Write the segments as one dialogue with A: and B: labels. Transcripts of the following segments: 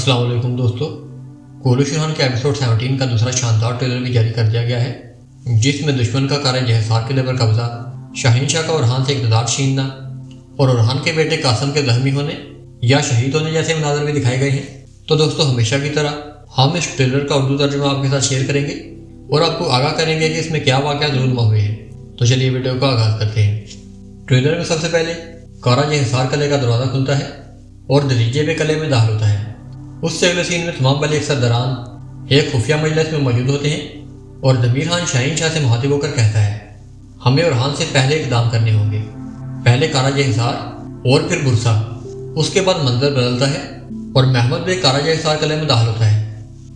A: अस्सलाम वालेकुम दोस्तों। कोलू शान के एपिसोड 17 का दूसरा शानदार ट्रेलर भी जारी कर दिया गया है, जिसमें दुश्मन का कारज हिसार किले पर कब्जा, शाहीन शाह का उरहान से इक़्तिदार छीनना और उरहान के बेटे कासम के ज़ख्मी होने या शहीद होने जैसे मनाज़र भी दिखाए गए हैं। तो दोस्तों, हमेशा की तरह हम इस ट्रेलर का उर्दू तर्जुमा आपके साथ शेयर करेंगे और आपको आगाह करेंगे कि इसमें क्या वाक़या ज़रूर हुए हैं। तो चलिए वीडियो का आगाज़ करते हैं। ट्रेलर में सबसे पहले काराज हिसार किले का दरवाज़ा खुलता है और दरीजे पे किले में दाखिल होता है। उससे अगले सीन में तमाम बले सरदारान एक खुफिया मजलिस में मौजूद होते हैं और ज़मीर खान शाहीन शाह से मुखातिब होकर कहता है, हमें उरहान से पहले इक़दाम करने होंगे। पहले काराज हिसार और फिर बुरसा। उसके बाद मंजर बदलता है और महमद बे काराज हिसार किले में दाखिल होता है।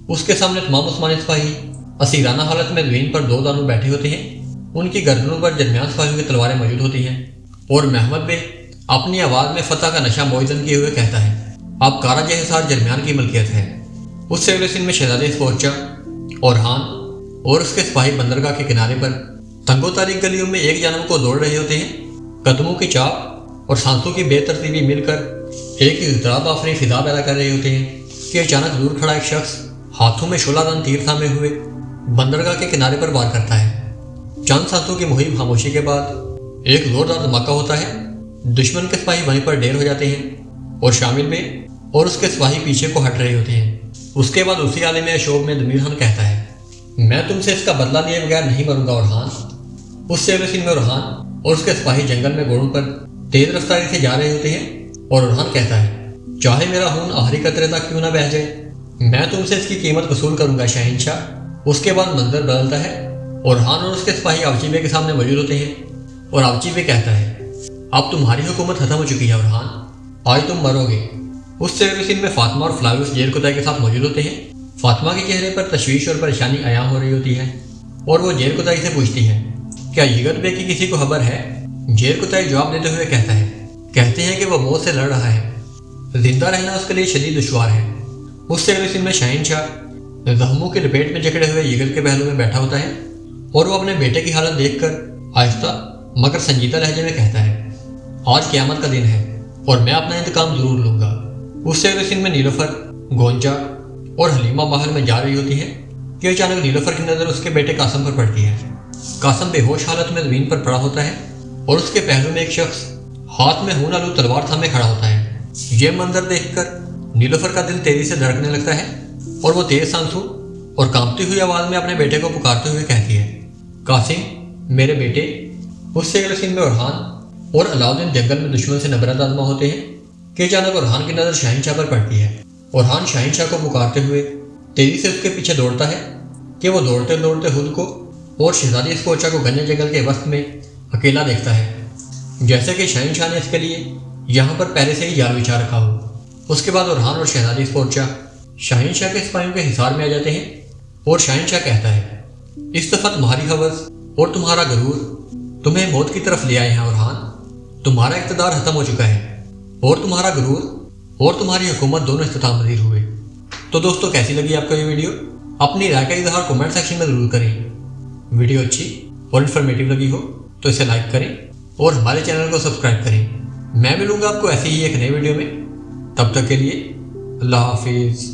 A: उसके सामने तमाम उस्मानी सिपाही असीराना हालत में ज़मीन पर दो दानों बैठे होते हैं। उनकी गर्दनों पर दरमियान सिपाहियों की तलवारें मौजूद होती हैं और महमद बे अपनी आवाज़ में फतह का नशा मोइज़न किए हुए कहता है, अब काराज हिसार दरमियान की मलकियत है। उससे अगले सीन में शहजादे पहुंचा और हान और उसके सिपाही बंदरगाह के किनारे पर तंगो तारीख गलियों में एक जानब को दौड़ रहे होते हैं। कदमों की चाप और सांसों की बेतरतीबी मिलकर एक इज़्तिराब आफरी फिजा पैदा कर रहे होते हैं कि अचानक दूर खड़ा एक शख्स हाथों में शोलादान तीर थामे हुए बंदरगाह के किनारे पर वार करता है। चंद सांसों की मुहिम खामोशी के बाद एक जोरदार धमाका होता है। दुश्मन के सिपाही वहीं पर ढेर हो जाते हैं और शामिल में और उसके सिपाही पीछे को हट रहे होते हैं। उसके बाद उसी आलिम शोब में ज़मीर खान कहता है, मैं तुमसे इसका बदला लिए बगैर नहीं मरूंगा उरहान। उससे अगले सीन में उरहान और उसके सिपाही जंगल में घोड़ों पर तेज रफ्तारी से जा रहे होते हैं और उरहान कहता है, चाहे मेरा खून आखिरी कतरे तक क्यों ना बह जाए, मैं तुमसे इसकी कीमत वसूल करूंगा शाहीन शाह। उसके बाद मंजर बदलता है और उरहान और उसके सिपाही आवची बे के सामने मौजूद होते हैं और आवची बे कहता है, अब तुम्हारी हुकूमत खत्म हो चुकी है उरहान, आज तुम मरोगे। उससे अगले सीन में फातिमा और फ्लाविस जेर कुताई के साथ मौजूद होते हैं। फातिमा के चेहरे पर तशवीश और परेशानी आया हो रही होती है और वो जेर कुताई से पूछती है, क्या यगत बे की किसी को खबर है? जेर कुताई जवाब देते हुए कहते हैं कि वो मौत से लड़ रहा है, जिंदा रहना उसके लिए शदीद दुश्वार है। उससे अगले सीन में शाहीन शाह जख्मों की लपेट में जकड़े हुए यगत के पहलू में बैठा होता है और वो अपने बेटे की हालत देखकर आहिस्ता मगर संजीदा लहजे में कहता है, आज क़यामत का दिन है और मैं अपना इंतकाम जरूर लूंगा। उससे अगले सीन में नीलोफर, गोंजा और हलीमा महल में जा रही होती है कि अचानक नीलोफर की नज़र उसके बेटे कासम पर पड़ती है। कासम बेहोश हालत में ज़मीन पर पड़ा होता है और उसके पहलू में एक शख्स हाथ में खून आलू तलवार थामे खड़ा होता है। यह मंजर देखकर नीलोफर का दिल तेजी से धड़कने लगता है और वो तेज सांसों और कांपती हुई आवाज़ में अपने बेटे को पुकारते हुए कहती है, कासिम मेरे बेटे। उससे अगले सीन में उरहान और अलाउद्दीन जंगल में दुश्मन से नबरत आजमा होते हैं कि अचानक उरहान की नज़र शाहीन शाह पर पड़ती है। उरहान शाहीन शाह को पुकारते हुए तेजी से उसके पीछे दौड़ता है कि वो दौड़ते दौड़ते खुद को और शहजादी स्कोचा को घने जंगल के वस्त में अकेला देखता है, जैसे कि शाहीन शाह ने इसके लिए यहाँ पर पहले से ही जाल बिछा रखा हो। उसके बाद उरहान और शहजादी स्कोचा शाहीन शाह के सिपाहियों के हिसार में आ जाते हैं और शाहीन शाह कहता है, इस दफ़ा तुम्हारी हवस और तुम्हारा गरूर तुम्हें मौत की तरफ ले आए हैं उरहान। तुम्हारा इक़्तिदार खत्म हो चुका है और तुम्हारा गरूर और तुम्हारी हुकूमत दोनों इख्तिताम पजीर हुए। तो दोस्तों, कैसी लगी आपको ये वीडियो? अपनी राय का इजहार कमेंट सेक्शन में ज़रूर करें। वीडियो अच्छी और इन्फॉर्मेटिव लगी हो तो इसे लाइक करें और हमारे चैनल को सब्सक्राइब करें। मैं मिलूंगा आपको ऐसे ही एक नए वीडियो में। तब तक के लिए अल्लाह हाफिज़।